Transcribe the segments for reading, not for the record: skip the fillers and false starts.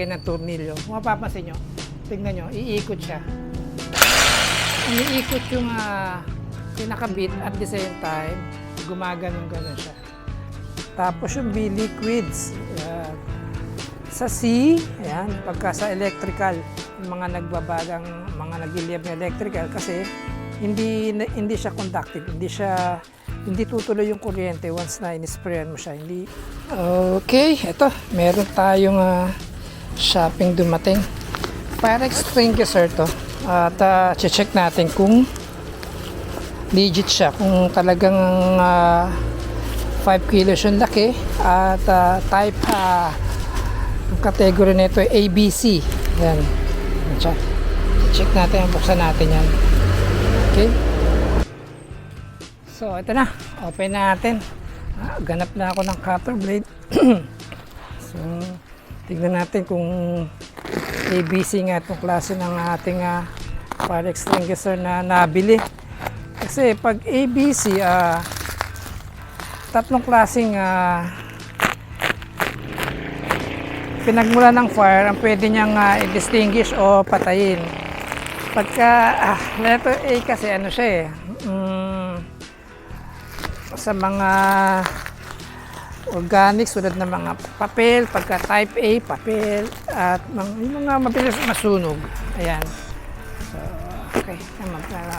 ng tornilyo. Kung mapapansin nyo, tignan nyo, iikot siya. Umiikot yung pinakabit at the same time, gumaganon-ganon siya. Tapos yung B liquids. Sa C, ayan, pagka sa electrical, yung mga nagbabagang, mga nagliliyab na electrical kasi hindi siya conductive, hindi tutuloy yung kuryente once na in-sprayan mo siya. Okay, eto, meron tayong shopping dumating. Fire extinguisher to. At check natin kung legit siya, kung talagang 5 kilos yung laki at type yung category nito ay ABC. Yan. Check natin, buksan natin yan. Okay. So ito na, open natin. Ganap na ako ng cutter blade. So tignan natin kung ABC nga itong klase ng ating fire extinguisher na nabili. Kasi pag ABC, tatlong klaseng pinagmula ng fire ang pwede niyang i-distinguish o patayin. Pagka letter A kasi ano siya sa mga organic, sulat ng mga papel, pagka type A, papel, at yung mga mabilis masunog. Ayan. So, okay.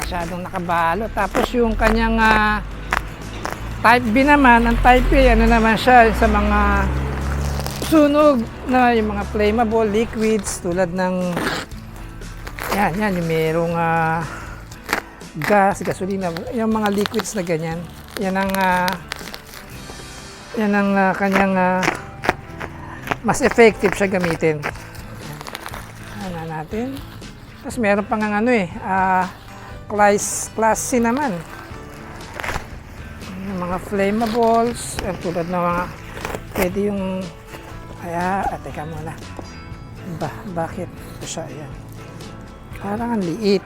Masyadong nakabalo. Tapos yung kanyang type B naman, ang type A, ano naman siya, sa mga sunog na yung mga flammable liquids, tulad ng yan, yung merong gas, gasolina, yung mga liquids na ganyan. Yan ang kanyang mas effective siya gamitin. Ano natin. Tapos meron pang class C naman. Yung mga flammables, tulad ng mga pwede yung teka muna. Bakit ito siya? Ayan. Parang ang liit.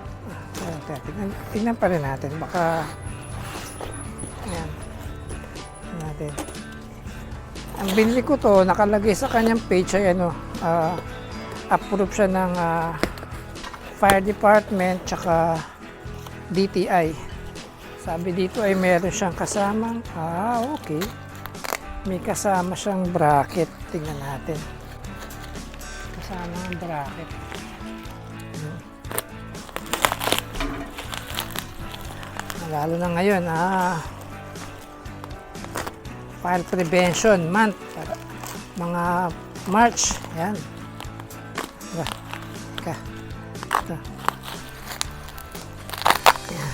Tingnan pa rin natin. Baka ayan. Natin. Ang binili ko to, nakalagay sa kanyang page ay approve siya ng fire department tsaka DTI. Sabi dito ay meron siyang kasamang okay. May kasama siyang bracket. Tingnan natin. Kasama ang bracket. Lalo na ngayon, fire prevention month, para mga March, yan. Ito. Yan.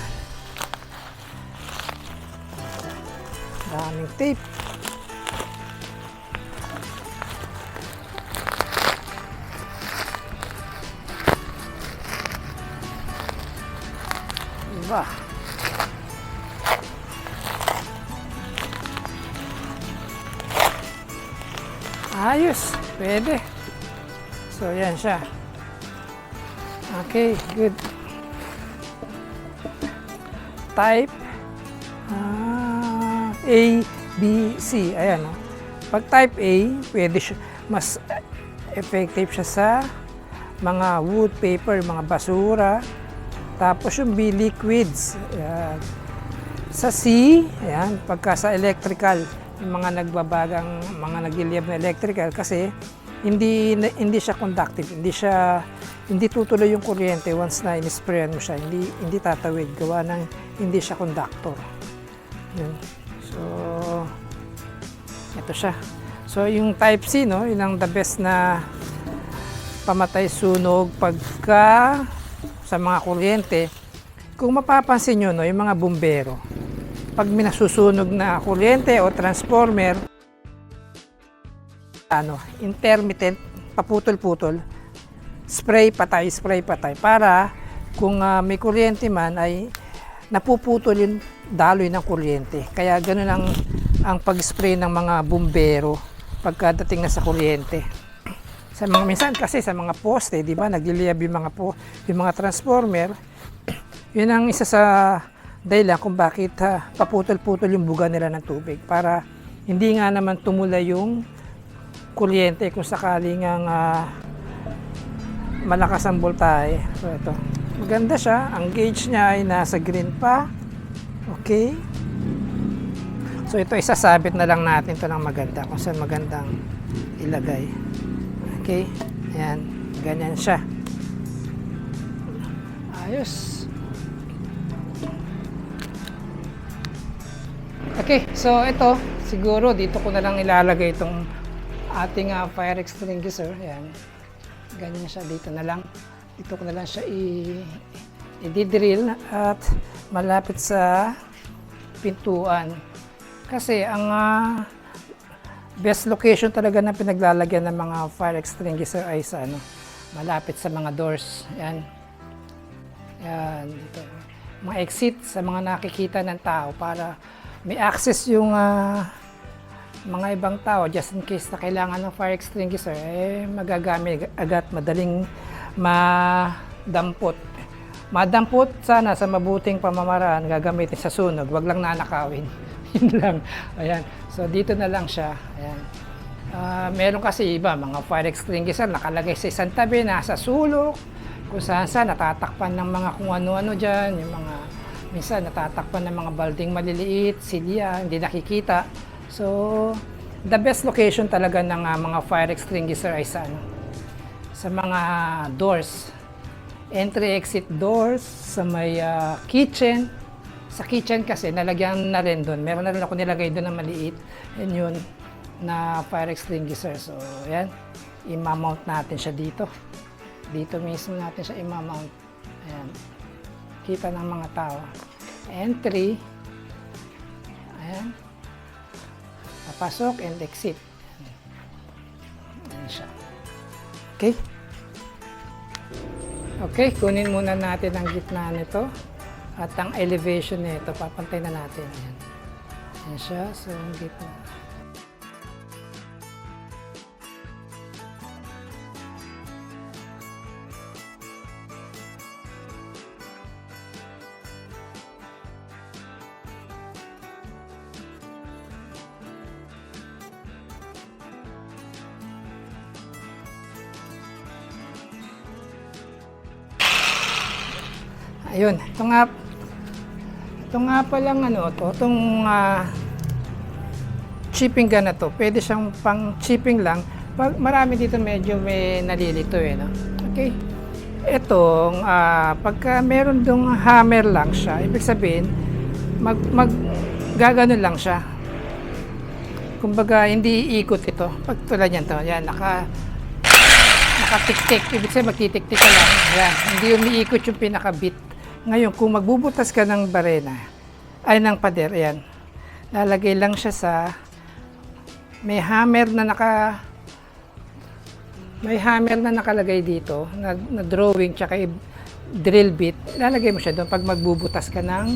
Daming tape. Diba? Ayos, pwede. So, yan siya. Okay, good. Type A, B, C. Ayan. Pag type A, pwede siya, mas effective siya sa mga wood, paper, mga basura. Tapos yung B liquids. Ayan. Sa C, ayan, pagka sa electrical, yung mga nagbabagang, mga nagliliyab na electrical kasi hindi siya conductive, hindi tutuloy yung kuryente once na in-sprayan mo siya, hindi tatawid, gawa ng hindi siya conductor. Yun. So ito siya. So yung type C, no, yun ang the best na pamatay sunog pagka sa mga kuryente. Kung mapapansin nyo, no, yung mga bumbero, pag minasusunog na kuryente o transformer, intermittent, paputol-putol, spray patay, para kung may kuryente man ay napuputol yung daloy ng kuryente. Kaya ganun ang pag-spray ng mga bumbero pagkadating na sa kuryente. Sa mga minsan kasi sa mga poste, di ba, nagliliyab yung mga transformer. Yun ang isa sa dahilan kung bakit paputol-putol yung buga nila ng tubig, para hindi nga naman tumula yung kuryente kung sakaling malakas ang voltahe. So ito, maganda siya. Ang gauge niya ay nasa green pa. Okay. So ito, isasabit na lang natin ito ng maganda, kung saan magandang ilagay. Okay. Ayan, ganyan siya. Ayos. Okay, so ito, siguro dito ko na lang ilalagay itong ating fire extinguisher. Ayan. Ganyan siya, dito na lang. Dito ko na lang siya i-drill at malapit sa pintuan. Kasi ang best location talaga na pinaglalagyan ng mga fire extinguisher ay sa malapit sa mga doors. Ayan. Ayan, dito. Mga exit sa mga nakikita ng tao para may access yung mga ibang tao just in case na kailangan ng fire extinguisher, magagamit agad, madaling madampot. Madampot sana sa mabuting pamamaraan, gagamitin sa sunog, wag lang nanakawin. Yun lang. Ayan. So dito na lang siya. Ayan. Meron kasi iba, mga fire extinguisher nakalagay sa isang tabi, nasa sulok, kung saan natatakpan ng mga kung ano-ano dyan, yung mga minsan natatakpan ng mga balding maliliit, silya, hindi nakikita. So, the best location talaga ng mga fire extinguisher ay sa mga doors. Entry-exit doors, sa may kitchen. Sa kitchen kasi, nalagyan na rin doon. Meron na rin ako nilagay doon na maliit. Yan yun, na fire extinguisher. So, yan. I-mount natin siya dito. Dito mismo natin siya i-mount. Ayan. Kita ng mga tao. Entry. Ayan. Papasok and exit. Ayan siya. Okay. Okay, kunin muna natin ang gitna nito. At ang elevation nito, papantay na natin. Ayan. Ayan siya. So, ang gitna. Ayun, ito nga palang itong chipping gun na to, pwede siyang pang chipping lang. Pag marami dito medyo may nalilito no? Okay. Itong, pagka meron dong hammer lang siya, ibig sabihin, gaganon lang siya. Kumbaga, hindi iikot ito. Pag tulad yan to, yan, nakatik-tik, ibig sabihin magtitik-tik ka lang. Yan, hindi umiikot yung pinaka-bit. Ngayon, kung magbubutas ka ng barena, ay ng pader, ayan, lalagay lang siya sa may hammer na nakalagay dito, na drawing tsaka drill bit, lalagay mo siya doon pag magbubutas ka ng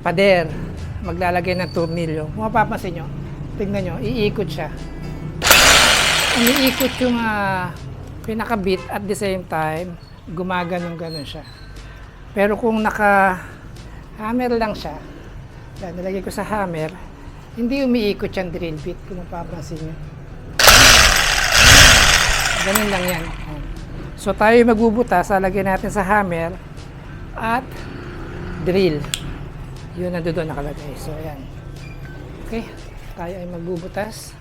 pader, maglalagay ng tornilyo. Kung mapapansin nyo, tignan nyo, iikot siya. Umiikot yung pinaka-bit at the same time, gumaganon-ganon siya. Pero kung naka-hammer lang siya, yan, nilagay ko sa hammer, hindi umiikot yung drill bit, kung mapapansin nyo. Ganun lang yan. So tayo magbubutas, lalagyan natin sa hammer at drill. Yun na doon nakalagay. So ayan. Okay, tayo ay magbubutas.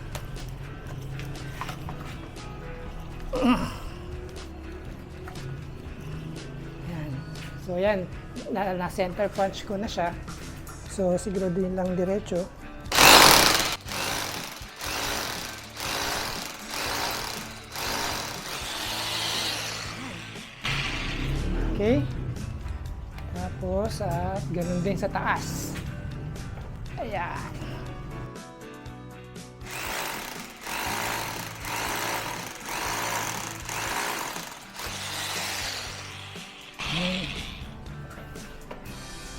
So yan, na-center punch ko na siya. So siguro din lang diretso. Okay. Tapos at ganun din sa taas. Ayan.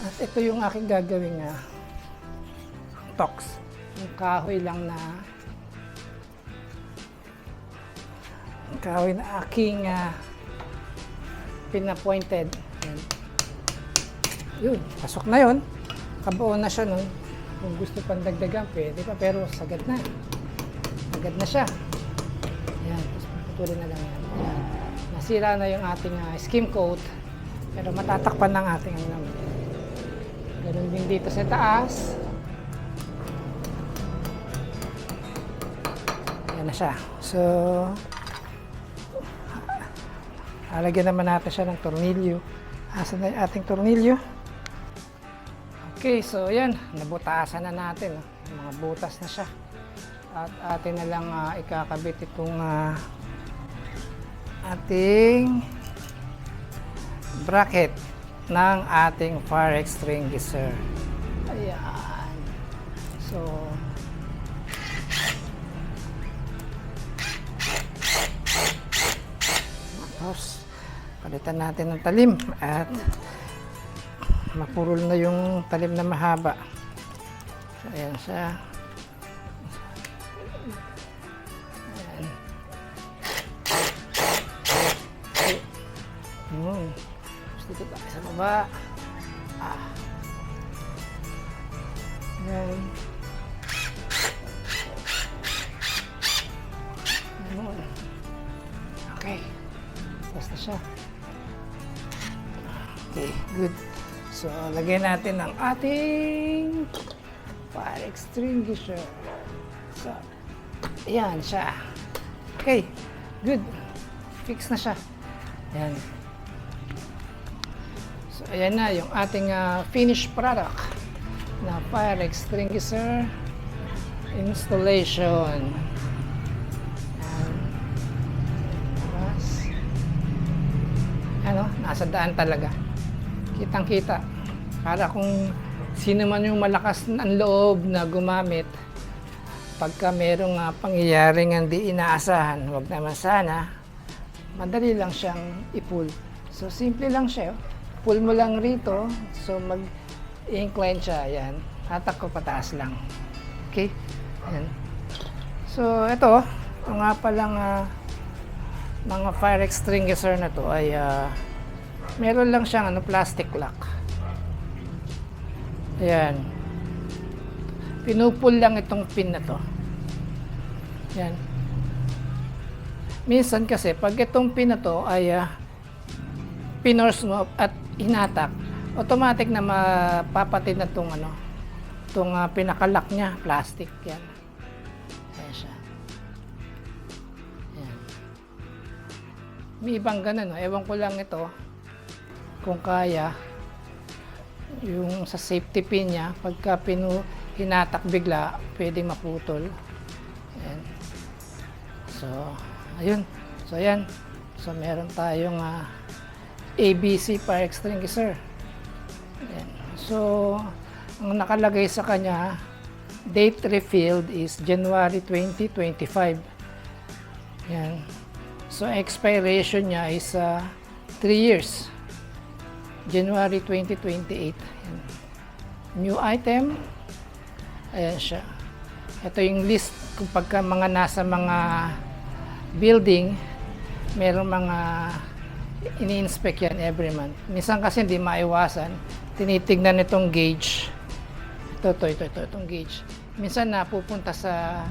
At ito yung aking gagawing tox. Yung kahoy lang na aking pinapointed. Yun, pasok na yun. Kabuo na siya nun. Kung gusto pang dagdagan, pwede pa. Pero sagad na. Sagad na siya. Ayan, tapos puputulin na lang yan. Ayan, nasira na yung ating skim coat. Pero matatakpan ng ating ano naman. Ganun din dito sa taas. Ayan na siya. So, halagyan naman natin siya ng tornilyo. Asan na yung ating tornilyo? Okay, so yan. Nabutasan na natin. Yung mga butas na siya. At atin na lang ikakabit itong ating bracket ng ating fire extinguisher. Ayan. So, tapos, palitan natin ng talim at mapurol na yung talim na mahaba. So, ayan siya. Ayan. Dito tayo sa baba. Ayan. Okay. Basta siya. Okay, good. So, lagyan natin ang ating fire extinguisher. So, ayan siya. Okay, good. Fix na siya. Ayan. So, ayan na yung ating finished product na fire extinguisher installation. Ano, nasa daan talaga. Kitang-kita. Para kung sino man yung malakas ang loob na gumamit, pagka merong pangyayaring hindi inaasahan, wag naman sana, madali lang siyang i-pull. So, simple lang siya. Pull mo lang rito, so mag-incline siya. Ayan. Hatak ko pataas lang. Okay? Ayan. So, ito nga palang mga fire extinguisher na to ay meron lang siyang plastic lock. Ayan. Pinupul lang itong pin na to. Ayan. Minsan kasi pag itong pin na to ay pinors mo at hinatak, automatic na mapapatid na itong itong pinakalock niya, plastic yan. Ayan siya. May ibang ganun, ewan ko lang ito kung kaya yung sa safety pin niya, pagka hinatak bigla, pwedeng maputol. Ayan. So, ayun. So, ayan. So, meron tayong ABC fire extinguisher. Ayan. So, ang nakalagay sa kanya, date refilled is January 2025. Ayan. So, expiration niya is 3 years. January 2028. Ayan. New item. Ayan siya. Ito yung list kung pagka mga nasa mga building, merong mga ini-inspect yan every month. Minsan kasi hindi maiwasan. Tinitignan itong gauge. Itong gauge. Minsan napupunta sa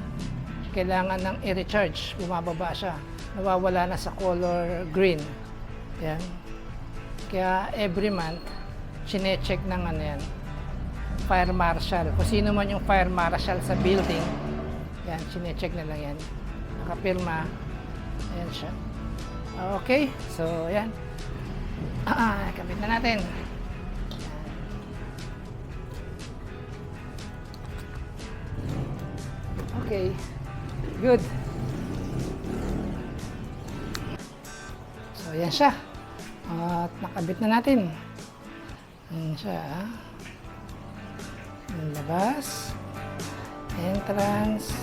kailangan ng i-recharge. Bumababa siya. Nawawala na sa color green. Yan. Kaya every month, chine-check ng yan, fire marshal. Kung sino man yung fire marshal sa building, yan, chine-check na lang yan. Nakapirma. Ayan siya. Okay. So, yan. Kapit na natin. Okay. Good. So, yan siya. At nakabit na natin. Yan siya. Yung labas. Entrance.